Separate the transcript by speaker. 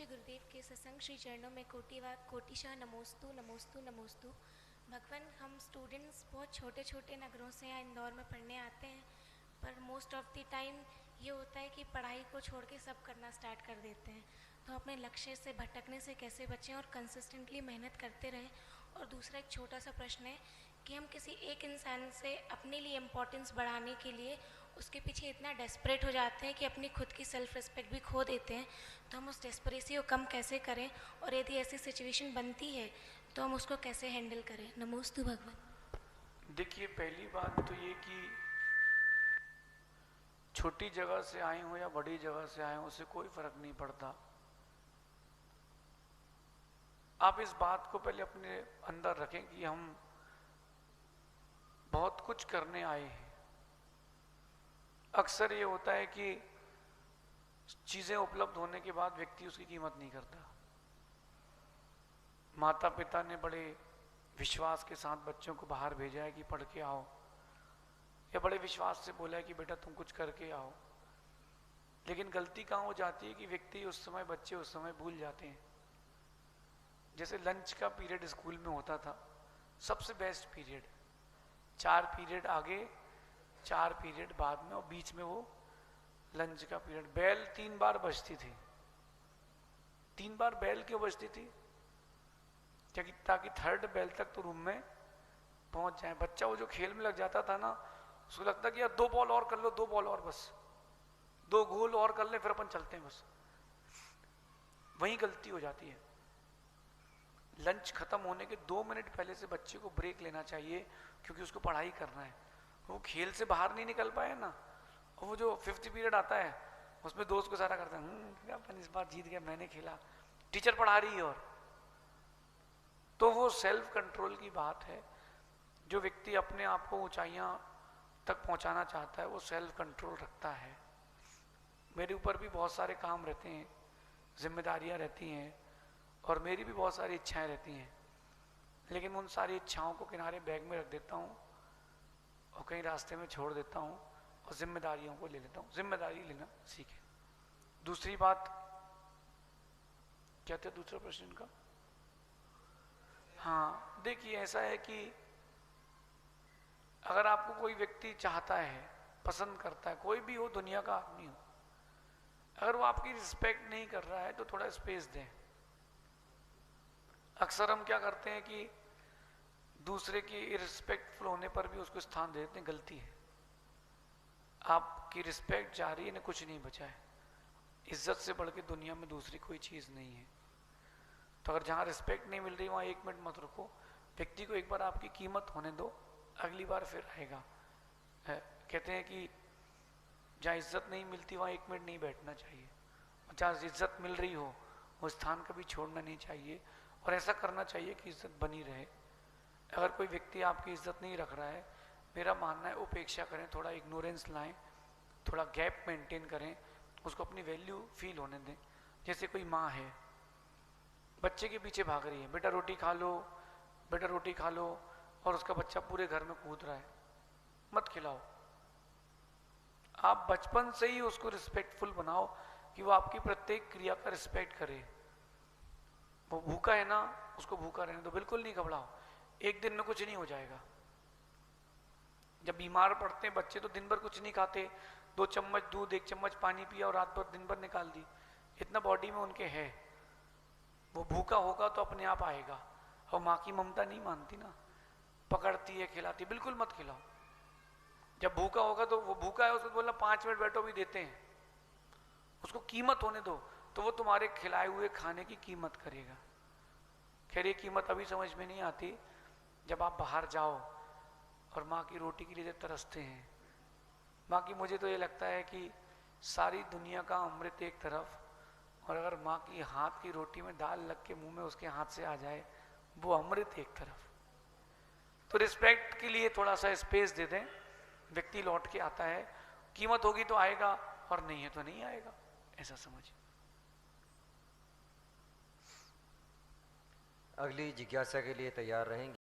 Speaker 1: पूज्य गुरुदेव के सत्संग श्री चरणों में कोटिशा नमोस्तु नमोस्तु नमोस्तु। भगवान, हम स्टूडेंट्स बहुत छोटे छोटे नगरों से यहाँ इंदौर में पढ़ने आते हैं, पर मोस्ट ऑफ द टाइम ये होता है कि पढ़ाई को छोड़ के सब करना स्टार्ट कर देते हैं। तो अपने लक्ष्य से भटकने से कैसे बचें और कंसिस्टेंटली मेहनत करते रहें। और दूसरा एक छोटा सा प्रश्न है कि हम किसी एक इंसान से अपने लिए इम्पोर्टेंस बढ़ाने के लिए उसके पीछे इतना डेस्परेट हो जाते हैं कि अपनी खुद की सेल्फ रिस्पेक्ट भी खो देते हैं। तो हम उस डेस्परेसी को कम कैसे करें, और यदि ऐसी सिचुएशन बनती है तो हम उसको कैसे हैंडल करें। नमोस्तु भगवान।
Speaker 2: देखिए, पहली बात तो ये कि छोटी जगह से आए हो या बड़ी जगह से आए हो, उससे कोई फर्क नहीं पड़ता। आप इस बात को पहले अपने अंदर रखें कि हम बहुत कुछ करने आए हैं। अक्सर ये होता है कि चीजें उपलब्ध होने के बाद व्यक्ति उसकी कीमत नहीं करता। माता पिता ने बड़े विश्वास के साथ बच्चों को बाहर भेजा है कि पढ़ के आओ, या बड़े विश्वास से बोला है कि बेटा तुम कुछ करके आओ। लेकिन गलती कहाँ हो जाती है कि व्यक्ति उस समय, बच्चे उस समय भूल जाते हैं। जैसे लंच का पीरियड स्कूल में होता था, सबसे बेस्ट पीरियड, 4 पीरियड आगे 4 पीरियड बाद में, और बीच में वो लंच का पीरियड। बेल 3 बार बजती थी। 3 बार बेल क्यों बजती थी? ताकि 3rd बेल तक तो रूम में पहुंच जाए। बच्चा वो जो खेल में लग जाता था ना, उसको लगता कि यार 2 बॉल और कर लो, 2 बॉल और, बस 2 गोल और कर ले, फिर अपन चलते हैं बस। वही गलती हो जाती है। लंच खत्म होने के 2 मिनट पहले से बच्चे को ब्रेक लेना चाहिए, क्योंकि उसको पढ़ाई करना है। वो खेल से बाहर नहीं निकल पाए ना, और वो जो 5th पीरियड आता है उसमें दोस्त को सारा करता है, अपन इस बार जीत गया, मैंने खेला, टीचर पढ़ा रही है। और तो वो सेल्फ कंट्रोल की बात है। जो व्यक्ति अपने आप को ऊंचाइयां तक पहुंचाना चाहता है, वो सेल्फ कंट्रोल रखता है। मेरे ऊपर भी बहुत सारे काम रहते हैं, जिम्मेदारियां रहती हैं, और मेरी भी बहुत सारी इच्छाएं रहती हैं। लेकिन उन सारी इच्छाओं को किनारे बैग में रख देता हूँ और कहीं रास्ते में छोड़ देता हूँ, और जिम्मेदारियों को ले लेता हूँ। जिम्मेदारी लेना सीखें। दूसरी बात क्या था, दूसरा प्रश्न का? हाँ, देखिए, ऐसा है कि अगर आपको कोई व्यक्ति चाहता है, पसंद करता है, कोई भी हो, दुनिया का आदमी हो, अगर वो आपकी रिस्पेक्ट नहीं कर रहा है तो थोड़ा स्पेस दें। अक्सर हम क्या करते हैं कि दूसरे की इरिस्पेक्टफुल होने पर भी उसको स्थान दे देते हैं। गलती है। आपकी रिस्पेक्ट जा रही है, इन्हें कुछ नहीं बचा है। इज्जत से बढ़ के दुनिया में दूसरी कोई चीज नहीं है। तो अगर जहां रिस्पेक्ट नहीं मिल रही वहां 1 मिनट मत रुको। व्यक्ति को एक बार आपकी कीमत होने दो, अगली बार फिर आएगा। कहते हैं कि जहाँ इज्जत नहीं मिलती वहां 1 मिनट नहीं बैठना चाहिए, जहाँ इज्जत मिल रही हो वो स्थान कभी छोड़ना नहीं चाहिए, और ऐसा करना चाहिए कि इज्जत बनी रहे। अगर कोई व्यक्ति आपकी इज्जत नहीं रख रहा है, मेरा मानना है उपेक्षा करें, थोड़ा इग्नोरेंस लाएं, थोड़ा गैप मेंटेन करें, उसको अपनी वैल्यू फील होने दें। जैसे कोई माँ है, बच्चे के पीछे भाग रही है, बेटा रोटी खा लो, बेटा रोटी खा लो, और उसका बच्चा पूरे घर में कूद रहा है, मत खिलाओ। आप बचपन से ही उसको रिस्पेक्टफुल बनाओ कि वो आपकी प्रत्येक क्रिया का रिस्पेक्ट करे। वो भूखा है ना, उसको भूखा रहने दो, बिल्कुल नहीं घबराओ, एक दिन में कुछ नहीं हो जाएगा। जब बीमार पड़ते हैं बच्चे तो दिन भर कुछ नहीं खाते, 2 चम्मच दूध, 1 चम्मच पानी पिया और रात भर दिन भर निकाल दी, इतना बॉडी में उनके है। वो भूखा होगा तो अपने आप आएगा। और माँ की ममता नहीं मानती ना, पकड़ती है, खिलाती, बिल्कुल मत खिलाओ। जब भूखा होगा तो वो भूखा है, उसको बोलना 5 मिनट बैठो, भी देते हैं, उसको कीमत होने दो, तो वो तुम्हारे खिलाए हुए खाने की कीमत करेगा। खैर ये कीमत अभी समझ में नहीं आती, जब आप बाहर जाओ और माँ की रोटी के लिए तरसते हैं। माँ की, मुझे तो ये लगता है कि सारी दुनिया का अमृत एक तरफ, और अगर माँ की हाथ की रोटी में दाल लग के मुंह में उसके हाथ से आ जाए, वो अमृत एक तरफ। तो रिस्पेक्ट के लिए थोड़ा सा स्पेस दे दें, व्यक्ति लौट के आता है, कीमत होगी तो आएगा, और नहीं है तो नहीं आएगा, ऐसा समझिए।
Speaker 3: अगली जिज्ञासा के लिए तैयार रहेंगे।